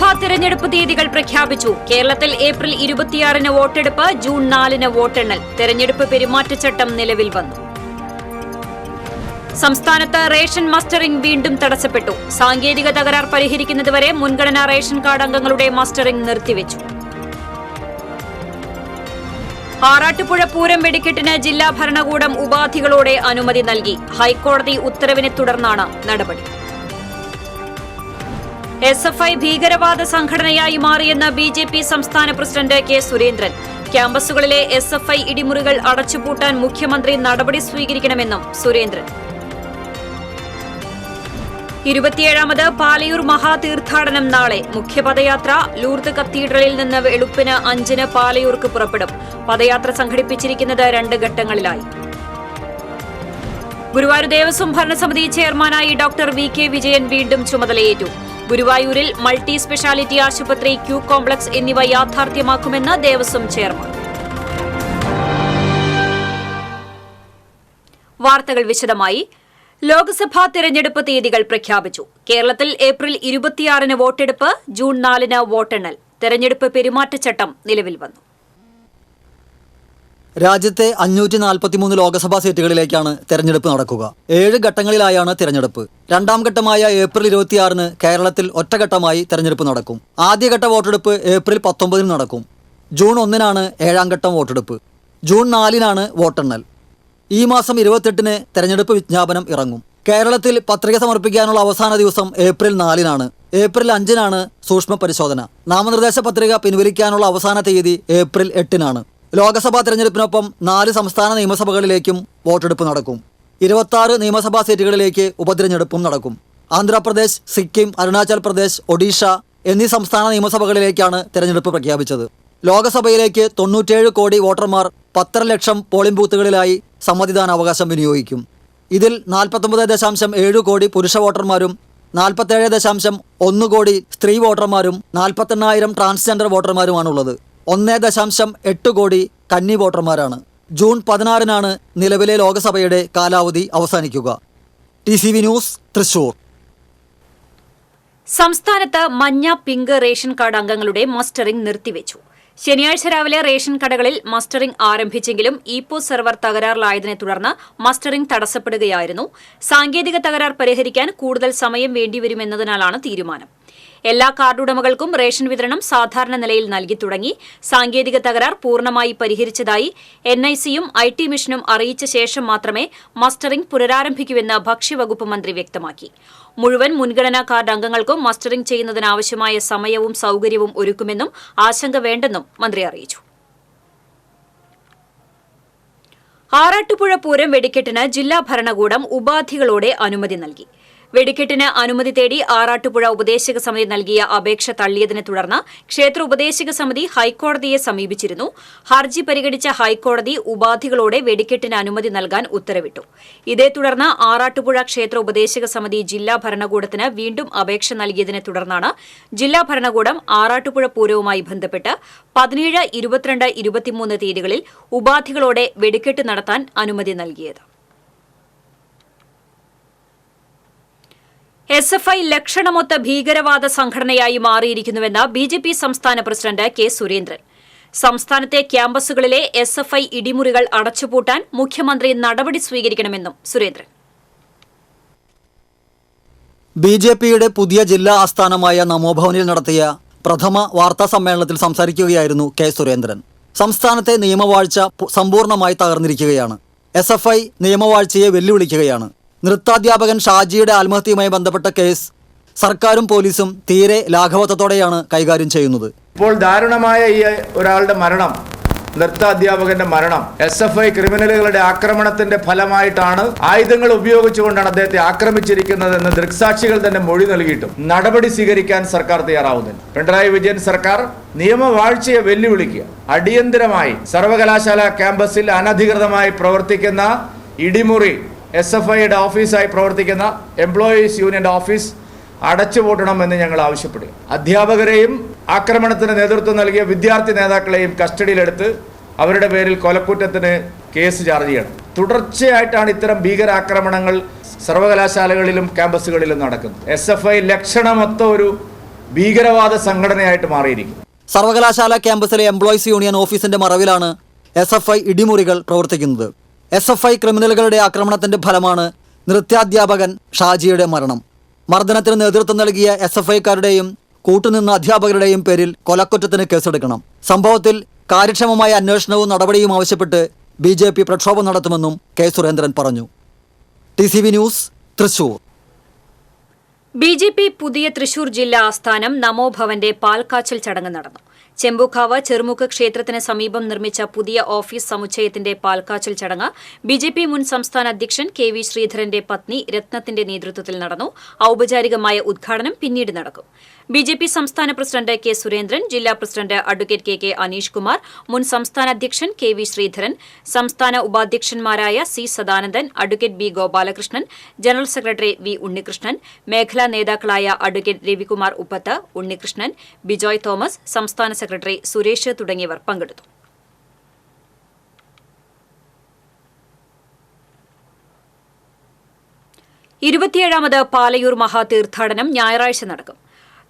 ലോക്സഭാ തെരഞ്ഞെടുപ്പ് തീയതികൾ പ്രഖ്യാപിച്ചു. കേരളത്തിൽ ഏപ്രിൽ 26-ന് വോട്ടെടുപ്പ്, ജൂൺ 4-ന് വോട്ടെണ്ണൽ. തെരഞ്ഞെടുപ്പ് പെരുമാറ്റച്ചട്ടം നിലവിൽ വന്നു. സംസ്ഥാനത്ത് റേഷൻ മസ്റ്ററിംഗ് വീണ്ടും തടസ്സപ്പെട്ടു. സാങ്കേതിക തകരാർ പരിഹരിക്കുന്നതുവരെ മുൻഗണനാ റേഷൻ കാർഡ് അംഗങ്ങളുടെ മസ്റ്ററിംഗ് നിർത്തിവെച്ചു. ആറാട്ടുപുഴ പൂരം വെടിക്കെട്ടിന് ജില്ലാ ഭരണകൂടം ഉപാധികളോടെ അനുമതി നൽകി. ഹൈക്കോടതി ഉത്തരവിനെ തുടർന്നാണ് നടപടി. SFI ഭീകരവാദ സംഘടനയായി മാറിയെന്ന് BJP സംസ്ഥാന പ്രസിഡന്റ് കെ സുരേന്ദ്രൻ. ക്യാമ്പസുകളിലെ SFI ഇടിമുറികൾ അടച്ചുപൂട്ടാൻ മുഖ്യമന്ത്രി നടപടി സ്വീകരിക്കണമെന്നും സുരേന്ദ്രൻ. 27ാമത് പാലയൂർ മഹാതീർത്ഥാടനം നാളെ. മുഖ്യപദയാത്ര ലൂർദ് കത്തീഡ്രലിൽ നിന്ന് വെളുപ്പിന് 5-ന് പാലയൂർക്ക് പുറപ്പെടും. പദയാത്ര സംഘടിപ്പിച്ചിരിക്കുന്നത് 2 ഘട്ടങ്ങളിലായി. ഗുരുവായൂർ ദേവസ്വം ഭരണസമിതി ചെയർമാനായി ഡോക്ടർ VK വിജയൻ വീണ്ടും ചുമതലയേറ്റു. ഗുരുവായൂരിൽ മൾട്ടി സ്പെഷ്യാലിറ്റി ആശുപത്രി, ക്യൂ കോംപ്ലക്സ് എന്നിവ യാഥാർത്ഥ്യമാക്കുമെന്ന് ദേവസ്വം ചെയർമാൻ. വാർത്തകൾ വിശദമായി. ലോക്സഭാ തെരഞ്ഞെടുപ്പ് തീയതികൾ പ്രഖ്യാപിച്ചു. കേരളത്തിൽ ഏപ്രിൽ 26-ന് വോട്ടെടുപ്പ്, ജൂൺ 4-ന് വോട്ടെണ്ണൽ. തെരഞ്ഞെടുപ്പ് പെരുമാറ്റച്ചട്ടം നിലവിൽ വന്നു. രാജ്യത്തെ 543 ലോക്സഭാ സീറ്റുകളിലേക്കാണ് തെരഞ്ഞെടുപ്പ് നടക്കുക. 7 ഘട്ടങ്ങളിലായാണ് തെരഞ്ഞെടുപ്പ്. രണ്ടാം ഘട്ടമായ ഏപ്രിൽ 26-ന് കേരളത്തിൽ ഒറ്റഘട്ടമായി തെരഞ്ഞെടുപ്പ് നടക്കും. ആദ്യഘട്ട വോട്ടെടുപ്പ് ഏപ്രിൽ 19-ന് നടക്കും. ജൂൺ 1-നാണ് 7ാം ഘട്ടം വോട്ടെടുപ്പ്. ജൂൺ 4-നാണ് വോട്ടെണ്ണൽ. ഈ മാസം 28-ന് തെരഞ്ഞെടുപ്പ് വിജ്ഞാപനം ഇറങ്ങും. കേരളത്തിൽ പത്രിക സമർപ്പിക്കാനുള്ള അവസാന ദിവസം ഏപ്രിൽ 4-നാണ്. ഏപ്രിൽ 5-നാണ് സൂക്ഷ്മ പരിശോധന. നാമനിർദ്ദേശ പത്രിക പിൻവലിക്കാനുള്ള അവസാന തീയതി ഏപ്രിൽ 8-നാണ്. ലോക്സഭാ തെരഞ്ഞെടുപ്പിനൊപ്പം 4 സംസ്ഥാന നിയമസഭകളിലേക്കും വോട്ടെടുപ്പ് നടക്കും. 26 നിയമസഭാ സീറ്റുകളിലേക്ക് ഉപതെരഞ്ഞെടുപ്പും നടക്കും. ആന്ധ്രാപ്രദേശ്, സിക്കിം, അരുണാചൽ പ്രദേശ്, ഒഡീഷ എന്നീ സംസ്ഥാന നിയമസഭകളിലേക്കാണ് തെരഞ്ഞെടുപ്പ് പ്രഖ്യാപിച്ചത്. ലോക്സഭയിലേക്ക് 97 കോടി വോട്ടർമാർ 1.5 ലക്ഷം പോളിംഗ് ബൂത്തുകളിലായി സമ്മതിദാനാവകാശം വിനിയോഗിക്കും. ഇതിൽ 49.7 കോടി പുരുഷ വോട്ടർമാരും 47.1 കോടി സ്ത്രീ വോട്ടർമാരും 48,000 ട്രാൻസ്ജെൻഡർ വോട്ടർമാരുമാണുള്ളത്. 1.8 കോടി കന്നി വോട്ടർമാരാണ്. ജൂൺ 16-നാണ് നിലവിലെ ലോക്സഭയുടെ കാലാവധി അവസാനിക്കുക. TCV news, Thrissur. സംസ്ഥാനത്ത് മഞ്ഞ, പിങ്ക് റേഷൻ കാർഡ് അംഗങ്ങളുടെ മസ്റ്ററിംഗ് നിർത്തിവെച്ചു. ശനിയാഴ്ച രാവിലെ റേഷൻ കടകളിൽ മസ്റ്ററിംഗ് ആരംഭിച്ചെങ്കിലും ഇപോസ് സെർവർ തകരാറിലായതിനെ തുടർന്ന് മസ്റ്ററിംഗ് തടസ്സപ്പെടുകയായിരുന്നു. സാങ്കേതിക തകരാർ പരിഹരിക്കാൻ കൂടുതൽ സമയം വേണ്ടിവരുമെന്നതിനാലാണ് തീരുമാനം. എല്ലാ കാർഡുടമകൾക്കും റേഷൻ വിതരണം സാധാരണ നിലയിൽ നൽകി തുടങ്ങി. സാങ്കേതിക തകരാർ പൂർണ്ണമായി പരിഹരിച്ചതായി NIC-യും IT മിഷനും അറിയിച്ച ശേഷം മാത്രമേ മസ്റ്ററിംഗ് പുനരാരംഭിക്കൂവെന്ന് ഭക്ഷ്യവകുപ്പ് മന്ത്രി വ്യക്തമാക്കി. മുഴുവൻ മുൻഗണനാ കാർഡ് അംഗങ്ങൾക്കും മസ്റ്ററിംഗ് ചെയ്യുന്നതിനാവശ്യമായ സമയവും സൌകര്യവും ഒരുക്കുമെന്നും ആശങ്ക വേണ്ടെന്നും മന്ത്രി അറിയിച്ചു. ആറാട്ടുപുഴ പൂരം വെടിക്കെട്ടിന് ജില്ലാ ഭരണകൂടം ഉപാധികളോടെ അനുമതി നൽകി. വെടിക്കെട്ടിന് അനുമതി തേടി ആറാട്ടുപുഴ ഉപദേശക സമിതി നൽകിയ അപേക്ഷ തള്ളിയതിനെ തുടർന്ന് ക്ഷേത്ര ഉപദേശക സമിതി ഹൈക്കോടതിയെ സമീപിച്ചിരുന്നു. ഹർജി പരിഗണിച്ച ഹൈക്കോടതി ഉപാധികളോടെ വെടിക്കെട്ടിന് അനുമതി നൽകാൻ ഉത്തരവിട്ടു. ഇതേ തുടർന്ന് ആറാട്ടുപുഴ ക്ഷേത്ര ഉപദേശക സമിതി ജില്ലാ ഭരണകൂടത്തിന് വീണ്ടും അപേക്ഷ നൽകിയതിനെ തുടർന്നാണ് ജില്ലാ ഭരണകൂടം ആറാട്ടുപുഴ പൂരവുമായി ബന്ധപ്പെട്ട് 17, 22, 23 തീയതികളിൽ ഉപാധികളോടെ വെടിക്കെട്ട് നടത്താൻ അനുമതി നൽകിയത്. SFI ലക്ഷണമൊത്ത ഭീകരവാദ സംഘടനയായി മാറിയിരിക്കുന്നുവെന്ന് BJP സംസ്ഥാന പ്രസിഡന്റ് കെ സുരേന്ദ്രൻ. സംസ്ഥാനത്തെ ക്യാമ്പസുകളിലെ SFI ഇടിമുറികൾ അടച്ചുപൂട്ടാൻ മുഖ്യമന്ത്രി നടപടി സ്വീകരിക്കണമെന്നും സുരേന്ദ്രൻ. BJPയുടെ പുതിയ ജില്ലാ ആസ്ഥാനമായ നമോഭവനിൽ നടത്തിയ പ്രഥമ വാർത്താ സമ്മേളനത്തിൽ സംസാരിക്കുകയായിരുന്നു കെ സുരേന്ദ്രൻ. സംസ്ഥാനത്തെ നിയമവാഴ്ച സമ്പൂർണ്ണമായി തകർന്നിരിക്കുകയാണ്. SFI നിയമവാഴ്ചയെ വെല്ലുവിളിക്കുകയാണ്. നൃത്താധ്യാപകൻ ഷാജിയുടെ ആത്മഹത്യയുമായി ബന്ധപ്പെട്ട കേസ് സർക്കാരും പോലീസും തീരെ ലാഘവത്തോടെയാണ് കൈകാര്യം ചെയ്യുന്നത്. ഇപ്പോൾ ദാരുണമായ ഈ ഒരാളുടെ മരണം, നൃത്താധ്യാപകന്റെ മരണം SFI ക്രിമിനലുകളുടെ ആക്രമണത്തിന്റെ ഫലമായിട്ടാണ്, ആയുധങ്ങൾ ഉപയോഗിച്ചുകൊണ്ടാണ് അദ്ദേഹത്തെ ആക്രമിച്ചിരിക്കുന്നതെന്ന് ദൃക്സാക്ഷികൾ തന്നെ മൊഴി നൽകിയിട്ടും നടപടി സ്വീകരിക്കാൻ സർക്കാർ തയ്യാറാവുന്നില്ല. പിണറായി വിജയൻ സർക്കാർ നിയമവാഴ്ചയെ വെല്ലുവിളിക്കുക, അടിയന്തരമായി സർവകലാശാല ക്യാമ്പസിൽ അനധികൃതമായി പ്രവർത്തിക്കുന്ന ഇടിമുറി, SFIയുടെ ഓഫീസായി പ്രവർത്തിക്കുന്ന എംപ്ലോയീസ് യൂണിയന്റെ ഓഫീസ് അടച്ചുപൂട്ടണമെന്ന് ഞങ്ങൾ ആവശ്യപ്പെടുക. അധ്യാപകരെയും ആക്രമണത്തിന് നേതൃത്വം നൽകിയ വിദ്യാർത്ഥി നേതാക്കളെയും കസ്റ്റഡിയിലെടുത്ത് അവരുടെ പേരിൽ കൊലക്കുറ്റത്തിന് കേസ് ചാർജ് ചെയ്യണം. തുടർച്ചയായിട്ടാണ് ഇത്തരം ഭീകരാക്രമണങ്ങൾ സർവകലാശാലകളിലും ക്യാമ്പസുകളിലും നടക്കുന്നത്. SFI ലക്ഷണമൊത്ത ഒരു ഭീകരവാദ സംഘടനയായിട്ട് മാറിയിരിക്കുന്നു. സർവകലാശാല ക്യാമ്പസിലെ എംപ്ലോയീസ് യൂണിയൻ ഓഫീസിന്റെ മറവിലാണ് SFI ഇടിമുറികൾ പ്രവർത്തിക്കുന്നത്. SFI ക്രിമിനലുകളുടെ ആക്രമണത്തിന്റെ ഫലമാണ് നൃത്യാധ്യാപകൻ ഷാജിയുടെ മരണം. മർദ്ദനത്തിന് നേതൃത്വം നൽകിയ SFIക്കാരുടെയും കൂട്ടുനിന്ന അധ്യാപകരുടെയും പേരിൽ കൊലക്കുറ്റത്തിന് കേസെടുക്കണം. സംഭവത്തിൽ കാര്യക്ഷമമായ അന്വേഷണവും നടപടിയും ആവശ്യപ്പെട്ട് BJP പ്രക്ഷോഭം നടത്തുമെന്നും K. സുരേന്ദ്രൻ പറഞ്ഞു. TCV news, Thrissur. BJP പുതിയ തൃശൂർ ജില്ലാ ആസ്ഥാനം നമോഭവന്റെ പാൽക്കാച്ചൽ ചടങ്ങ് നടന്നു. ചെമ്പൂക്കാവ് ചെറുമുക്ക് ക്ഷേത്രത്തിന് സമീപം നിർമ്മിച്ച പുതിയ ഓഫീസ് സമുച്ചയത്തിന്റെ പാൽക്കാച്ചൽ ചടങ്ങ് BJP മുൻ സംസ്ഥാന അധ്യക്ഷൻ KV ശ്രീധരന്റെ പത്നി രത്നത്തിന്റെ നേതൃത്വത്തിൽ നടന്നു. ഔപചാരികമായ ഉദ്ഘാടനം പിന്നീട് നടക്കും. BJP സംസ്ഥാന പ്രസിഡന്റ് K. സുരേന്ദ്രൻ, ജില്ലാ president advocate KK Aneesh Kumar, മുൻ സംസ്ഥാന അധ്യക്ഷൻ KV ശ്രീധരൻ, സംസ്ഥാന ഉപാധ്യക്ഷന്മാരായ C. Sadanandan, advocate B. Gopalakrishnan, general secretary V. Unnikrishnan, മേഖലാ നേതാക്കളായ അഡ്വക്കേറ്റ് രവികുമാർ ഉപ്പത്ത്, ഉണ്ണികൃഷ്ണൻ, ബിജോയ് തോമസ്, സംസ്ഥാന സെക്രട്ടറി സുരേഷ് തുടങ്ങിയവർ പങ്കെടുത്തു. ഇരുപത്തിയേഴാമത് പാലയൂർ മഹാതീർത്ഥാടനം ഞായറാഴ്ച നടക്കും.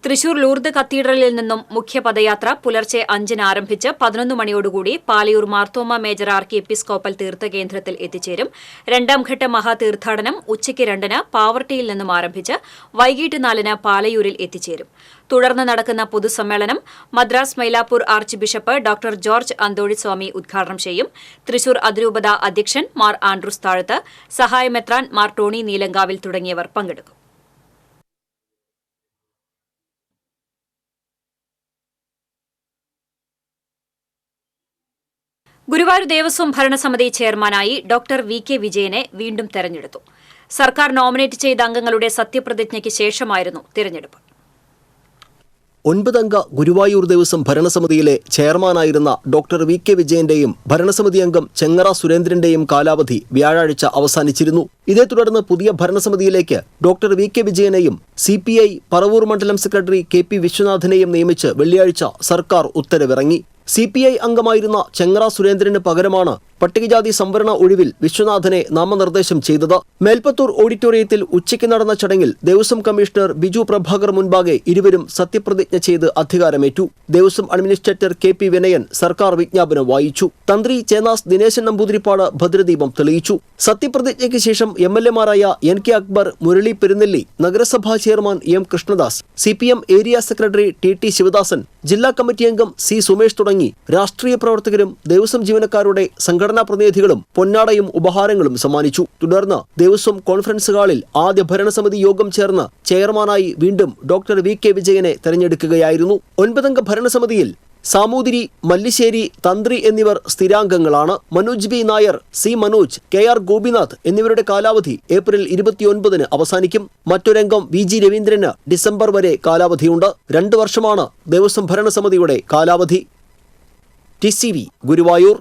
തൃശൂർ ലൂർദ് കത്തീഡ്രലിൽ നിന്നും മുഖ്യ പദയാത്ര പുലർച്ചെ 5-ന് ആരംഭിച്ച് 11 മണിയോടുകൂടി പാലയൂർ മാർത്തോമ മേജർ ആർക്കി എപ്പിസ്കോപ്പൽ തീർത്ഥകേന്ദ്രത്തിൽ എത്തിച്ചേരും. രണ്ടാം ഘട്ട മഹാതീർത്ഥാടനം ഉച്ചയ്ക്ക് 2-ന് പാവർട്ടിയിൽ നിന്നും ആരംഭിച്ച് വൈകിട്ട് 4-ന് പാലയൂരിൽ എത്തിച്ചേരും. തുടർന്ന് നടക്കുന്ന പൊതുസമ്മേളനം Madras Mylapore archbishop doctor George Anthoniswamy ഉദ്ഘാടനം ചെയ്യും. തൃശൂർ അതിരൂപത അധ്യക്ഷൻ മാർ ആൻഡ്രൂസ് താഴത്ത്, സഹായമെത്രാൻ മാർ ടോണി നീലങ്കാവിൽ തുടങ്ങിയവർ പങ്കെടുക്കും. ഗുരുവായൂർ ദേവസ്വം ഭരണസമിതി ചെയർമാനായി ഡോക്ടർ VK വിജയനെ വീണ്ടും തെരഞ്ഞെടുത്തു. സർക്കാർ നോമിനേറ്റ് ചെയ്ത അംഗങ്ങളുടെ സത്യപ്രതിജ്ഞയ്ക്ക് ശേഷമായിരുന്നു തിരഞ്ഞെടുപ്പ്. 9-അംഗ ഗുരുവായൂർ ദേവസ്വം ഭരണസമിതിയിലെ ചെയർമാനായിരുന്ന ഡോക്ടർ VK വിജയന്റെയും ഭരണസമിതി അംഗം ചെങ്ങറ സുരേന്ദ്രന്റെയും കാലാവധി വ്യാഴാഴ്ച അവസാനിച്ചിരുന്നു. ഇതേ തുടർന്ന് പുതിയ ഭരണസമിതിയിലേക്ക് ഡോക്ടർ VK വിജയനെയും CPI പറവൂർ മണ്ഡലം സെക്രട്ടറി KP വിശ്വനാഥനെയും നിയമിച്ച് വെള്ളിയാഴ്ച സർക്കാർ ഉത്തരവിറങ്ങി. CPI അംഗമായിരുന്ന ചെങ്ങറ സുരേന്ദ്രന് പകരമാണ് പട്ടികജാതി സംവരണ ഒഴിവിൽ വിശ്വനാഥനെ നാമനിർദ്ദേശം ചെയ്തത്. മേൽപ്പത്തൂർ ഓഡിറ്റോറിയത്തിൽ ഉച്ചയ്ക്ക് നടന്ന ചടങ്ങിൽ ദേവസ്വം കമ്മീഷണർ ബിജു പ്രഭാകർ മുൻപാകെ ഇരുവരും സത്യപ്രതിജ്ഞ ചെയ്ത് അധികാരമേറ്റു. ദേവസ്വം അഡ്മിനിസ്ട്രേറ്റർ KP വിനയൻ സർക്കാർ വിജ്ഞാപനം വായിച്ചു. തന്ത്രി ചേന്നാസ് ദിനേശൻ നമ്പൂതിരിപ്പാട് ഭദ്രദീപം തെളിയിച്ചു. സത്യപ്രതിജ്ഞയ്ക്ക് ശേഷം MLA-മാരായ NK അക്ബർ, മുരളി പെരുന്നെല്ലി, നഗരസഭാ chairman M Krishnadas, CPM area secretary TT Sivadasan, ജില്ലാ കമ്മിറ്റി അംഗം C സുമേഷ് തുടങ്ങി രാഷ്ട്രീയ പ്രവർത്തകരും ദേവസ്വം ജീവനക്കാരുടെ സംഘടനാ പ്രതിനിധികളും പൊന്നാടയും ഉപഹാരങ്ങളും സമ്മാനിച്ചു. തുടർന്ന് ദേവസ്വം കോൺഫറൻസ് ഹാളിൽ ആദ്യ ഭരണസമിതി യോഗം ചേർന്ന് ചെയർമാനായി വീണ്ടും ഡോക്ടർ VK വിജയനെ തെരഞ്ഞെടുക്കുകയായിരുന്നു. 9-അംഗ ഭരണസമിതിയിൽ സാമൂതിരി, മല്ലിശ്ശേരി, തന്ത്രി എന്നിവർ സ്ഥിരാംഗങ്ങളാണ്. Manoj B Nair, C Manoj, KR Gopinath എന്നിവരുടെ കാലാവധി ഏപ്രിൽ 29-ന് അവസാനിക്കും. മറ്റൊരംഗം VG രവീന്ദ്രന് ഡിസംബർ വരെ കാലാവധിയുണ്ട്. 2 വർഷമാണ് ദേവസ്വം ഭരണസമിതിയുടെ കാലാവധി. TCV ഗുരുവായൂർ.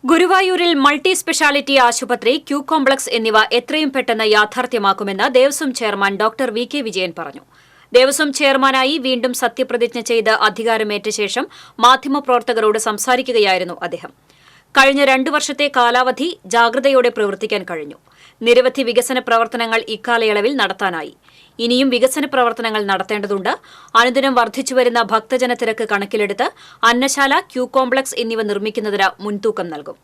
ഗുരുവായൂരിൽ മൾട്ടി സ്പെഷ്യാലിറ്റി ആശുപത്രി, ക്യൂ കോംപ്ലക്സ് എന്നിവ എത്രയും പെട്ടെന്ന് യാഥാർത്ഥ്യമാക്കുമെന്ന് Devaswom chairman doctor VK Vijayan പറഞ്ഞു. ദേവസ്വം ചെയർമാനായി വീണ്ടും സത്യപ്രതിജ്ഞ ചെയ്ത് അധികാരമേറ്റ ശേഷം മാധ്യമപ്രവർത്തകരോട് സംസാരിക്കുകയായിരുന്നു അദ്ദേഹം. കഴിഞ്ഞ 2 വർഷത്തെ കാലാവധി ജാഗ്രതയോടെ പ്രവർത്തിക്കാൻ കഴിഞ്ഞു. നിരവധി വികസന പ്രവർത്തനങ്ങൾ ഇക്കാലയളവിൽ നടത്താനായി. ഇനിയും വികസന പ്രവർത്തനങ്ങൾ നടത്തേണ്ടതുണ്ട്. അനുദിനം വർദ്ധിച്ചുവരുന്ന ഭക്തജന തിരക്ക് കണക്കിലെടുത്ത് അന്നശാല, ക്യൂ കോംപ്ലക്സ് എന്നിവ നിർമ്മിക്കുന്നതിന് മുൻതൂക്കം നൽകും.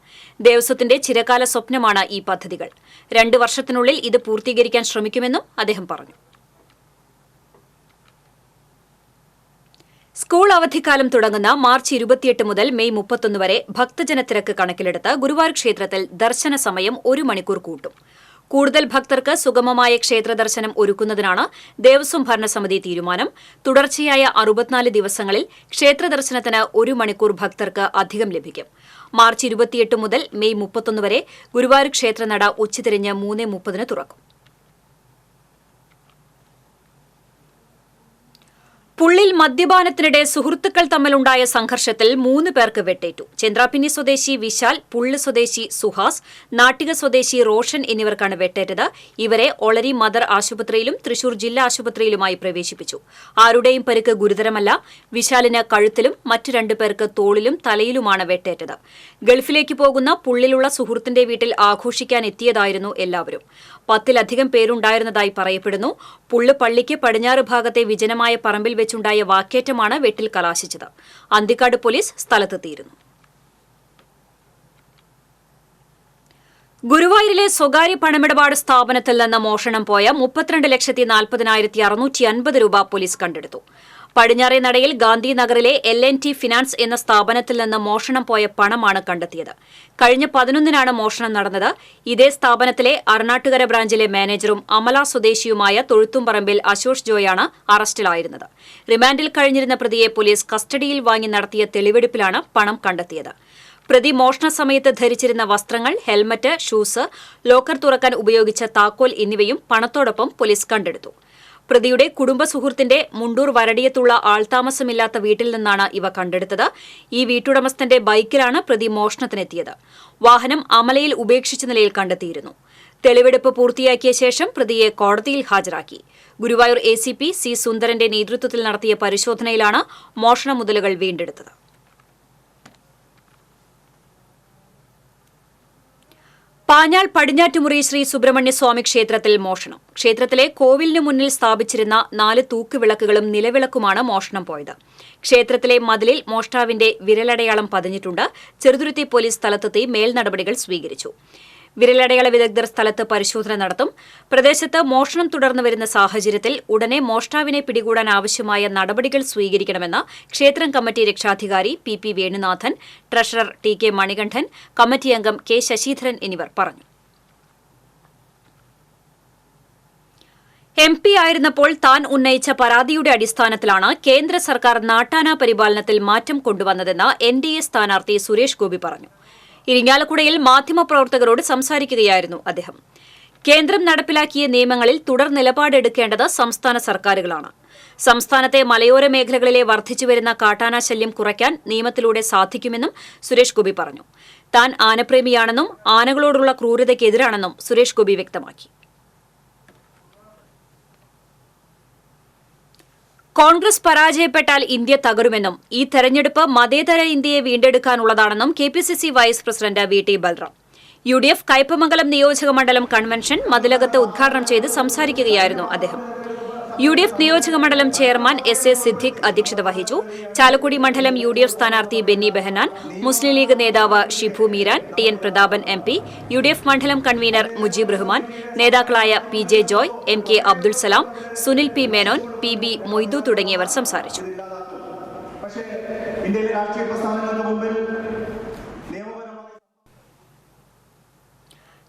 ദേവസ്വത്തിന്റെ ചിരകാല സ്വപ്നമാണ് ഈ പദ്ധതികൾ. 2 വർഷത്തിനുള്ളിൽ ഇത് പൂർത്തീകരിക്കാൻ ശ്രമിക്കുമെന്നും അദ്ദേഹം പറഞ്ഞു. സ്കൂൾ അവധിക്കാലം തുടങ്ങുന്ന മാർച്ച് 28 മുതൽ മെയ് 31 വരെ ഭക്തജന തിരക്ക് കണക്കിലെടുത്ത് ഗുരുവായൂർ ക്ഷേത്രത്തിൽ ദർശന സമയം 1 മണിക്കൂർ കൂട്ടും. കൂടുതൽ ഭക്തർക്ക് സുഗമമായ ക്ഷേത്ര ദർശനം ഒരുക്കുന്നതിനാണ് ദേവസ്വം ഭരണസമിതി തീരുമാനം. തുടർച്ചയായ 64 ദിവസങ്ങളിൽ ക്ഷേത്ര ദർശനത്തിന് 1 മണിക്കൂർ ഭക്തർക്ക് അധികം ലഭിക്കും. മാർച്ച് 28 മുതൽ മെയ് 31 വരെ ഗുരുവായൂർ ക്ഷേത്രനട ഉച്ചതിരിഞ്ഞ് 3:30 തുറക്കും. പുള്ളിൽ മദ്യപാനത്തിനിടെ സുഹൃത്തുക്കൾ തമ്മിലുണ്ടായ സംഘർഷത്തിൽ 3 പേർക്ക് വെട്ടേറ്റു. ചന്ദ്രാപിന്നി സ്വദേശി വിശാൽ, പുള്ള് സ്വദേശി സുഹാസ്, നാട്ടിക സ്വദേശി റോഷൻ എന്നിവർക്കാണ് വെട്ടേറ്റത്. ഇവരെ ഒളരി മദർ ആശുപത്രിയിലും തൃശൂർ ജില്ലാ ആശുപത്രിയിലുമായി പ്രവേശിപ്പിച്ചു. ആരുടെയും പരിക്ക് ഗുരുതരമല്ല. വിശാലിന് കഴുത്തിലും മറ്റു 2 പേർക്ക് തോളിലും തലയിലുമാണ് വെട്ടേറ്റത്. ഗൾഫിലേക്ക് പോകുന്ന പുള്ളിലുള്ള സുഹൃത്തിന്റെ വീട്ടിൽ ആഘോഷിക്കാൻ എത്തിയതായിരുന്നു എല്ലാവരും. 10-ലധികം പേരുണ്ടായിരുന്നതായി പറയപ്പെടുന്നു. പുള്ളുപള്ളിക്ക് പടിഞ്ഞാറ് ഭാഗത്തെ വിജനമായ പറമ്പിൽ വെച്ചുണ്ടായ വാക്കേറ്റമാണ് വെട്ടിൽ കലാശിച്ചത്. അന്തിക്കാട് പോലീസ് സ്ഥലത്തെത്തിയിരുന്നു. ഗുരുവായൂരിലെ സ്വകാര്യ പണമിടപാട് സ്ഥാപനത്തിൽ നിന്ന് മോഷണം പോയ 32,40,650 രൂപ പോലീസ് കണ്ടെടുത്തു. പടിഞ്ഞാറേ നടയിൽ ഗാന്ധിനഗറിലെ LNT ഫിനാൻസ് എന്ന സ്ഥാപനത്തിൽ നിന്ന് മോഷണം പോയ പണമാണ് കണ്ടെത്തിയത്. കഴിഞ്ഞ 11-നാണ് മോഷണം നടന്നത്. ഇതേ സ്ഥാപനത്തിലെ അർണാട്ടുകര ബ്രാഞ്ചിലെ മാനേജറും അമല സ്വദേശിയുമായ തൊഴുത്തുംപറമ്പിൽ അശോഷ് ജോയാണ് അറസ്റ്റിലായിരുന്നത്. റിമാൻഡിൽ കഴിഞ്ഞിരുന്ന പ്രതിയെ പോലീസ് കസ്റ്റഡിയിൽ വാങ്ങി നടത്തിയ തെളിവെടുപ്പിലാണ് പണം കണ്ടെത്തിയത്. പ്രതി മോഷണ സമയത്ത് ധരിച്ചിരുന്ന വസ്ത്രങ്ങൾ, ഹെൽമറ്റ്, ഷൂസ്, ലോക്കർ തുറക്കാൻ ഉപയോഗിച്ച താക്കോൽ എന്നിവയും പണത്തോടൊപ്പം പോലീസ് കണ്ടെടുത്തു. പ്രതിയുടെ കുടുംബ സുഹൃത്തിന്റെ മുണ്ടൂർ വരടിയത്തുള്ള ആൾതാമസമില്ലാത്ത വീട്ടിൽ നിന്നാണ് ഇവ കണ്ടെടുത്തത്. ഈ വീട്ടുടമസ്ഥന്റെ ബൈക്കിലാണ് പ്രതി മോഷണത്തിനെത്തിയത്. വാഹനം അമലയിൽ ഉപേക്ഷിച്ച നിലയിൽ കണ്ടെത്തിയിരുന്നു. തെളിവെടുപ്പ് പൂർത്തിയാക്കിയ ശേഷം പ്രതിയെ കോടതിയിൽ ഹാജരാക്കി. Guruvayur ACP C. സുന്ദരന്റെ നേതൃത്വത്തിൽ നടത്തിയ പരിശോധനയിലാണ് മോഷണ മുതലുകൾ വീണ്ടെടുത്തത്. പാഞ്ഞാൾ പടിഞ്ഞാറ്റുമുറി ശ്രീ സുബ്രഹ്മണ്യസ്വാമി ക്ഷേത്രത്തിൽ മോഷണം. ക്ഷേത്രത്തിലെ കോവിലിന് മുന്നിൽ സ്ഥാപിച്ചിരുന്ന 4 തൂക്കുവിളക്കുകളും നിലവിളക്കുമാണ് മോഷണം പോയത്. ക്ഷേത്രത്തിലെ മതിലിൽ മോഷ്ടാവിന്റെ വിരലടയാളം പതിഞ്ഞിട്ടുണ്ട്. ചെറുതുരുത്തി പോലീസ് സ്ഥലത്തെത്തി മേൽനടപടികൾ സ്വീകരിച്ചു. വിരലടയാള വിദഗ്ധർ സ്ഥലത്ത് പരിശോധന നടത്തും. പ്രദേശത്ത് മോഷണം തുടർന്നു വരുന്ന സാഹചര്യത്തിൽ ഉടനെ മോഷ്ടാവിനെ പിടികൂടാൻ ആവശ്യമായ നടപടികൾ സ്വീകരിക്കണമെന്ന് ക്ഷേത്രം കമ്മിറ്റി രക്ഷാധികാരി PP Venunathan, treasurer TK Manikandan, committee അംഗം K. ശശിധരൻ എന്നിവർ പറഞ്ഞു. MP ആയിരുന്നപ്പോൾ താൻ ഉന്നയിച്ച പരാതിയുടെ അടിസ്ഥാനത്തിലാണ് കേന്ദ്ര സർക്കാർ നാട്ടാന പരിപാലനത്തിൽ മാറ്റം കൊണ്ടുവന്നതെന്ന് NDA സ്ഥാനാർത്ഥി സുരേഷ് ഗോപി പറഞ്ഞു. ഇരിങ്ങാലക്കുടയിൽ മാധ്യമപ്രവർത്തകരോട് സംസാരിക്കുകയായിരുന്നു അദ്ദേഹം. കേന്ദ്രം നടപ്പിലാക്കിയ നിയമങ്ങളിൽ തുടർ നിലപാടെടുക്കേണ്ടത് സംസ്ഥാന സർക്കാരുകളാണ്. സംസ്ഥാനത്തെ മലയോര മേഖലകളിലെ വർദ്ധിച്ചുവരുന്ന കാട്ടാന ശല്യം കുറയ്ക്കാൻ നിയമത്തിലൂടെ സാധിക്കുമെന്നും സുരേഷ് ഗോപി പറഞ്ഞു. താൻ ആനപ്രേമിയാണെന്നും ആനകളോടുള്ള ക്രൂരതയ്ക്കെതിരാണെന്നും സുരേഷ് ഗോപി വ്യക്തമാക്കി. കോൺഗ്രസ് പരാജയപ്പെട്ടാൽ ഇന്ത്യ തകരുമെന്നും ഈ തെരഞ്ഞെടുപ്പ് മതേതര ഇന്ത്യയെ വീണ്ടെടുക്കാനുള്ളതാണെന്നും KPCC vice president VT Balram. UDF Kaipamangalam നിയോജകമണ്ഡലം കൺവെൻഷൻ മതിലകത്ത് ഉദ്ഘാടനം ചെയ്ത് സംസാരിക്കുകയായിരുന്നു അദ്ദേഹം. UDF നിയോജകമണ്ഡലം ചെയർമാൻ SA സിദ്ദിഖ് അധ്യക്ഷത വഹിച്ചു. ചാലക്കുടി മണ്ഡലം UDF സ്ഥാനാർത്ഥി ബെന്നി ബെഹനാൻ, മുസ്ലിം ലീഗ് നേതാവ് Shibu Meeran, TN Prathapan MP, UDF മണ്ഡലം കൺവീനർ മുജീബ് റഹ്മാൻ, നേതാക്കളായ PJ Joy, MK Abdul Salam, Sunil P. Menon, PB Moidu തുടങ്ങിയവർ സംസാരിച്ചു.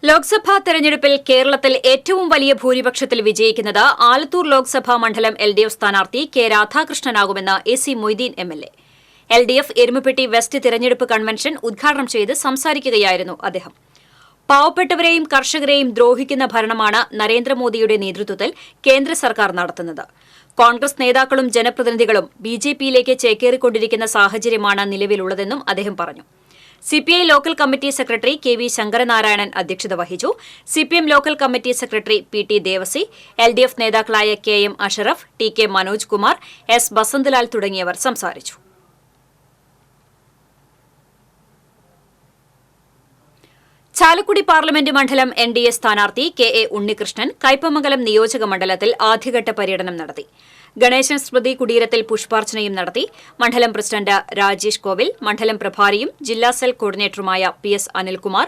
ലോക്സഭാ തെരഞ്ഞെടുപ്പിൽ കേരളത്തിൽ ഏറ്റവും വലിയ ഭൂരിപക്ഷത്തിൽ വിജയിക്കുന്നത് ആലത്തൂർ ലോക്സഭാ മണ്ഡലം LDF സ്ഥാനാർത്ഥി K. രാധാകൃഷ്ണനാകുമെന്ന് AC Moideen MLA. LDF Erumapetty west തിരഞ്ഞെടുപ്പ് കൺവെൻഷൻ ഉദ്ഘാടനം ചെയ്ത് സംസാരിക്കുകയായിരുന്നു അദ്ദേഹം. പാവപ്പെട്ടവരെയും കർഷകരെയും ദ്രോഹിക്കുന്ന ഭരണമാണ് നരേന്ദ്രമോദിയുടെ നേതൃത്വത്തിൽ കേന്ദ്ര സർക്കാർ നടത്തുന്നത്. കോൺഗ്രസ് നേതാക്കളും ജനപ്രതിനിധികളും BJPയിലേക്ക് ചേക്കേറിക്കൊണ്ടിരിക്കുന്ന സാഹചര്യമാണ് നിലവിലുള്ളതെന്നും അദ്ദേഹം പറഞ്ഞു. CPI local committee secretary KV Sankaranarayanan അധ്യക്ഷത വഹിച്ചു. CPM local committee secretary PT Devasi, LDF നേതാക്കളായ KM Ashraf, TK Manoj Kumar, S Basanthalal തുടങ്ങിയവർ സംസാരിച്ചു. ചാലക്കുടി പാർലമെന്റ് മണ്ഡലം NDA സ്ഥാനാർത്ഥി KA ഉണ്ണികൃഷ്ണൻ കയ്പമംഗലം നിയോജക മണ്ഡലത്തിൽ ആദ്യഘട്ട പര്യടനം നടത്തി. ഗണേശൻ സ്മൃതി കുടീരത്തിൽ പുഷ്പാർച്ചനയും നടത്തി. മണ്ഡലം പ്രസിഡന്റ് രാജേഷ് കോവിൽ, മണ്ഡലം പ്രഭാരിയും ജില്ലാ സെൽ കോർഡിനേറ്ററുമായ PS Anilkumar,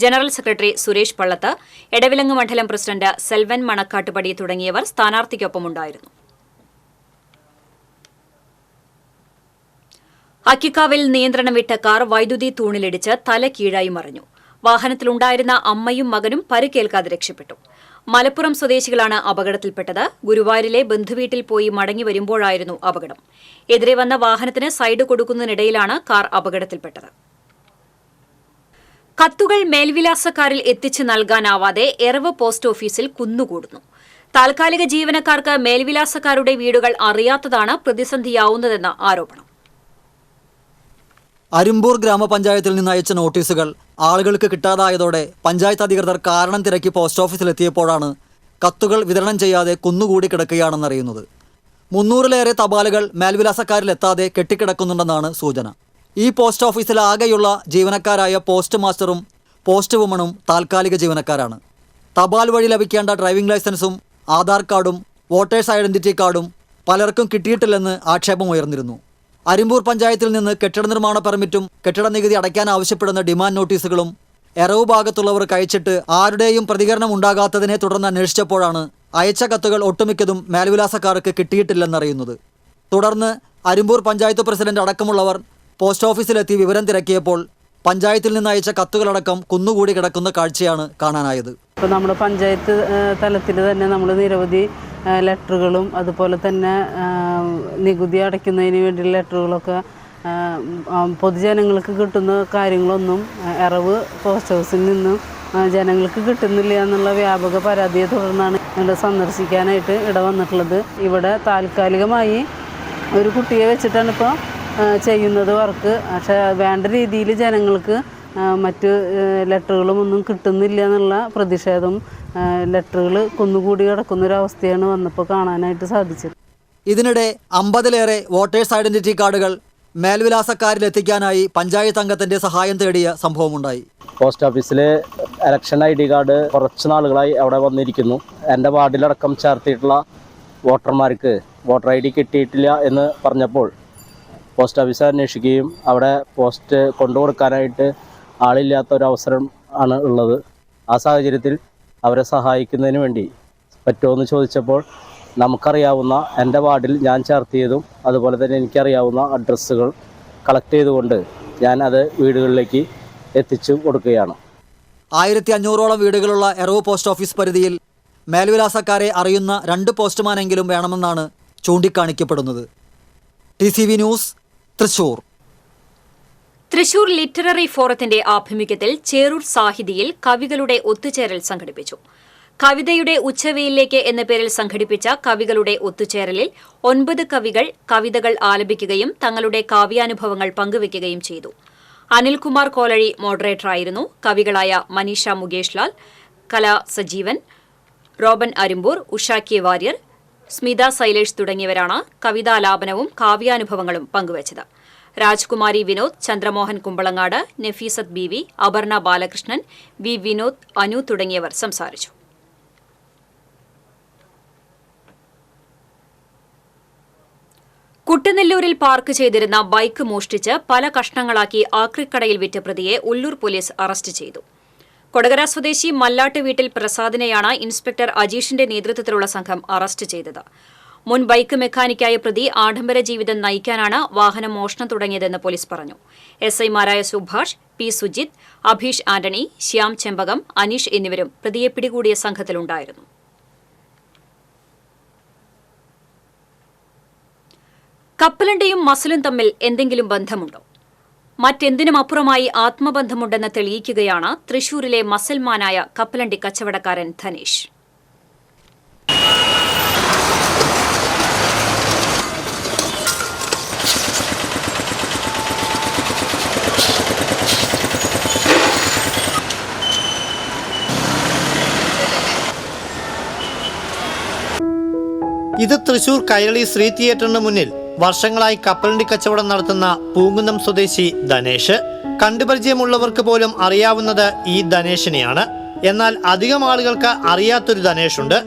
general secretary Suresh Pallath, Edavilangu മണ്ഡലം പ്രസിഡന്റ് സെൽവൻ മണക്കാട്ടുപടി തുടങ്ങിയവർ സ്ഥാനാർത്ഥിക്കൊപ്പമുണ്ടായിരുന്നു. അക്കിക്കാവിൽ നിയന്ത്രണം വിട്ട കാർ വൈദ്യുതി തൂണിലിടിച്ച് തല കീഴായി മറിഞ്ഞു. വാഹനത്തിലുണ്ടായിരുന്ന അമ്മയും മകനും പരിക്കേൽക്കാതെ രക്ഷപ്പെട്ടു. മലപ്പുറം സ്വദേശികളാണ് അപകടത്തിൽപ്പെട്ടത്. ഗുരുവായൂരിലെ ബന്ധുവീട്ടിൽ പോയി മടങ്ങി വരുമ്പോഴായിരുന്നു അപകടം. എതിരെ വന്ന വാഹനത്തിന് സൈഡ് കൊടുക്കുന്നതിനിടയിലാണ് കാർ അപകടത്തിൽപ്പെട്ടത്. കത്തുകൾ മേൽവിലാസക്കാരിൽ എത്തിച്ചു നൽകാനാവാതെ എറവ് പോസ്റ്റ് ഓഫീസിൽ കുന്നുകൂടുന്നു. താൽക്കാലിക ജീവനക്കാർക്ക് മേൽവിലാസക്കാരുടെ വീടുകൾ അറിയാത്തതാണ് പ്രതിസന്ധിയാവുന്നതെന്ന ആരോപണം. അരുമ്പൂർ ഗ്രാമപഞ്ചായത്തിൽ നിന്ന് അയച്ച നോട്ടീസുകൾ ആളുകൾക്ക് കിട്ടാതായതോടെ പഞ്ചായത്ത് അധികൃതർ കാരണം തിരക്കി പോസ്റ്റ് ഓഫീസിലെത്തിയപ്പോഴാണ് കത്തുകൾ വിതരണം ചെയ്യാതെ കുന്നുകൂടി കിടക്കുകയാണെന്നറിയുന്നത്. 300-ലേറെ തപാലുകൾ മേൽവിലാസക്കാരിലെത്താതെ കെട്ടിക്കിടക്കുന്നുണ്ടെന്നാണ് സൂചന. ഈ പോസ്റ്റ് ഓഫീസിൽ ആകെയുള്ള ജീവനക്കാരായ പോസ്റ്റ് മാസ്റ്ററും പോസ്റ്റ് വുമണും താൽക്കാലിക ജീവനക്കാരാണ്. തപാൽ വഴി ലഭിക്കേണ്ട ഡ്രൈവിംഗ് ലൈസൻസും ആധാർ കാർഡും വോട്ടേഴ്സ് ഐഡന്റിറ്റി കാർഡും പലർക്കും കിട്ടിയിട്ടില്ലെന്ന് ആക്ഷേപമുയർന്നിരുന്നു. അരിമ്പൂർ പഞ്ചായത്തിൽ നിന്ന് കെട്ടിട നിർമ്മാണ പെർമിറ്റും കെട്ടിട നികുതി അടയ്ക്കാൻ ആവശ്യപ്പെടുന്ന ഡിമാൻഡ് നോട്ടീസുകളും എറവ് ഭാഗത്തുള്ളവർക്ക് അയച്ചിട്ട് ആരുടെയും പ്രതികരണം ഉണ്ടാകാത്തതിനെ തുടർന്ന് അന്വേഷിച്ചപ്പോഴാണ് അയച്ച കത്തുകൾ ഒട്ടുമിക്കതും മേൽവിലാസക്കാർക്ക് കിട്ടിയിട്ടില്ലെന്നറിയുന്നത്. തുടർന്ന് അരിമ്പൂർ പഞ്ചായത്ത് പ്രസിഡന്റ് അടക്കമുള്ളവർ പോസ്റ്റ് ഓഫീസിലെത്തി വിവരം തിരക്കിയപ്പോൾ പഞ്ചായത്തിൽ നിന്ന് അയച്ച കത്തുകളടക്കം കുന്നുകൂടി കിടക്കുന്ന കാഴ്ചയാണ് കാണാനായത്. ഇപ്പോൾ നമ്മുടെ പഞ്ചായത്ത് തലത്തിൽ തന്നെ നമ്മൾ നിരവധി ലെറ്ററുകളും അതുപോലെ തന്നെ നികുതി അടയ്ക്കുന്നതിന് വേണ്ടിയുള്ള ലെറ്ററുകളൊക്കെ പൊതുജനങ്ങൾക്ക് കിട്ടുന്ന കാര്യങ്ങളൊന്നും എറവ് പോസ്റ്റ് ഓഫീസിൽ നിന്നും ജനങ്ങൾക്ക് കിട്ടുന്നില്ല എന്നുള്ള വ്യാപക പരാതിയെ തുടർന്നാണ് ഇവിടെ സന്ദർശിക്കാനായിട്ട് വന്നിട്ടുള്ളത്. ഇവിടെ താൽക്കാലികമായി ഒരു കുട്ടിയെ വെച്ചിട്ടാണ് ഇപ്പോൾ ചെയ്യുന്നത് വർക്ക്. പക്ഷേ വേണ്ട രീതിയിൽ ജനങ്ങൾക്ക് മറ്റ് ലെറ്ററുകളും ഒന്നും കിട്ടുന്നില്ല എന്നുള്ള പ്രതിഷേധം, ലെറ്ററുകൾ കുന്നുകൂടി കിടക്കുന്നൊരവസ്ഥയാണ് വന്നപ്പോൾ കാണാനായിട്ട് സാധിച്ചത്. ഇതിനിടെ 50-ലേറെ വോട്ടേഴ്സ് ഐഡന്റിറ്റി കാർഡുകൾ മേൽവിലാസക്കാരിലെത്തിക്കാനായി പഞ്ചായത്ത് അംഗത്തിന്റെ സഹായം തേടിയ സംഭവമുണ്ടായി. പോസ്റ്റ് ഓഫീസിലെ ഇലക്ഷൻ ID കാർഡ് കുറച്ച് നാളുകളായി അവിടെ വന്നിരിക്കുന്നു. എൻ്റെ വാർഡിലടക്കം ചേർത്തിയിട്ടുള്ള വോട്ടർമാർക്ക് വോട്ടർ ID കിട്ടിയിട്ടില്ല എന്ന് പറഞ്ഞപ്പോൾ പോസ്റ്റ് ഓഫീസ് അന്വേഷിക്കുകയും അവിടെ പോസ്റ്റ് കൊണ്ടുകൊടുക്കാനായിട്ട് ആളില്ലാത്ത ഒരവസരം ആണ് ഉള്ളത്. ആ സാഹചര്യത്തിൽ അവരെ സഹായിക്കുന്നതിന് വേണ്ടി പറ്റുമോ ചോദിച്ചപ്പോൾ നമുക്കറിയാവുന്ന എൻ്റെ വാർഡിൽ ഞാൻ ചേർത്തിയതും അതുപോലെ തന്നെ എനിക്കറിയാവുന്ന അഡ്രസ്സുകൾ കളക്ട് ചെയ്തുകൊണ്ട് ഞാൻ അത് വീടുകളിലേക്ക് എത്തിച്ചു കൊടുക്കുകയാണ്. 1500ഓളം വീടുകളുള്ള എറവ് പോസ്റ്റ് ഓഫീസ് പരിധിയിൽ മേൽവിലാസക്കാരെ അറിയുന്ന 2 പോസ്റ്റ്മാനെങ്കിലും വേണമെന്നാണ് ചൂണ്ടിക്കാണിക്കപ്പെടുന്നത്. TCV news, Thrissur. Thrissur literary ഫോറത്തിന്റെ ആഭിമുഖ്യത്തിൽ ചേറൂർ സാഹിതിയിൽ കവികളുടെ ഒത്തുചേരൽ സംഘടിപ്പിച്ചു. കവിതയുടെ ഉച്ചവെയിലേക്ക് എന്ന പേരിൽ സംഘടിപ്പിച്ച കവികളുടെ ഒത്തുചേരലിൽ 9 കവികൾ കവിതകൾ ആലപിക്കുകയും തങ്ങളുടെ കാവ്യാനുഭവങ്ങൾ പങ്കുവയ്ക്കുകയും ചെയ്തു. അനിൽകുമാർ കോലഴി മോഡറേറ്ററായിരുന്നു. കവികളായ മനീഷ മുകേഷ് ലാൽ, കലാ സജീവൻ, റോബൻ അരിമ്പൂർ, ഉഷ കെ വാര്യർ, സ്മിത സൈലേഷ് തുടങ്ങിയവരാണ് കവിതാലാപനവും കാവ്യാനുഭവങ്ങളും പങ്കുവച്ചത്. രാജ്കുമാരി വിനോദ്, ചന്ദ്രമോഹൻ കുമ്പളങ്ങാട്, നഫീസത്ത് BV, അപർണ ബാലകൃഷ്ണൻ, വി വിനോദ്, അനു തുടങ്ങിയവർ സംസാരിച്ചു. കുട്ടനെല്ലൂരിൽ പാർക്ക് ചെയ്തിരുന്ന ബൈക്ക് മോഷ്ടിച്ച് പല കഷ്ണങ്ങളാക്കി ആക്രിക്കടയിൽ വിറ്റ പ്രതിയെ ഉള്ളൂർ പോലീസ് അറസ്റ്റ് ചെയ്തു. കൊടകര സ്വദേശി മല്ലാട്ട് വീട്ടിൽ പ്രസാദിനെയാണ് ഇൻസ്പെക്ടർ അജീഷിന്റെ നേതൃത്വത്തിലുള്ള സംഘം അറസ്റ്റ് ചെയ്തത്. മുൻ ബൈക്ക് മെക്കാനിക്കായ പ്രതി ആഡംബര ജീവിതം നയിക്കാനാണ് വാഹനം മോഷണം തുടങ്ങിയതെന്ന് പോലീസ് പറഞ്ഞു. SI-മാരായ സുഭാഷ്, P. സുജിത്, അഭീഷ് ആന്റണി, ശ്യാം ചെമ്പകം, അനീഷ് എന്നിവരും പ്രതിയെ പിടികൂടിയ സംഘത്തിലുണ്ടായിരുന്നു. കപ്പലണ്ടിയും മസിലും തമ്മിൽ എന്തെങ്കിലും ബന്ധമുണ്ടോ? മറ്റെന്തിനുമപ്പുറമായി ആത്മബന്ധമുണ്ടെന്ന് തെളിയിക്കുകയാണ് തൃശൂരിലെ മസൽമാനായ കപ്പലണ്ടി കച്ചവടക്കാരൻ ധനേഷ്. ഇത് തൃശൂർ കൈരളി ശ്രീ തിയേറ്ററിന് മുന്നിൽ വർഷങ്ങളായി കപ്പലണ്ടി കച്ചവടം നടത്തുന്ന പൂങ്കുന്നം സ്വദേശി ധനേഷ്. കണ്ടുപരിചയമുള്ളവർക്ക് പോലും അറിയാവുന്നത് ഈ ധനേഷിനെയാണ്. എന്നാൽ അധികം ആളുകൾക്ക് അറിയാത്തൊരു ധനേഷുണ്ട്.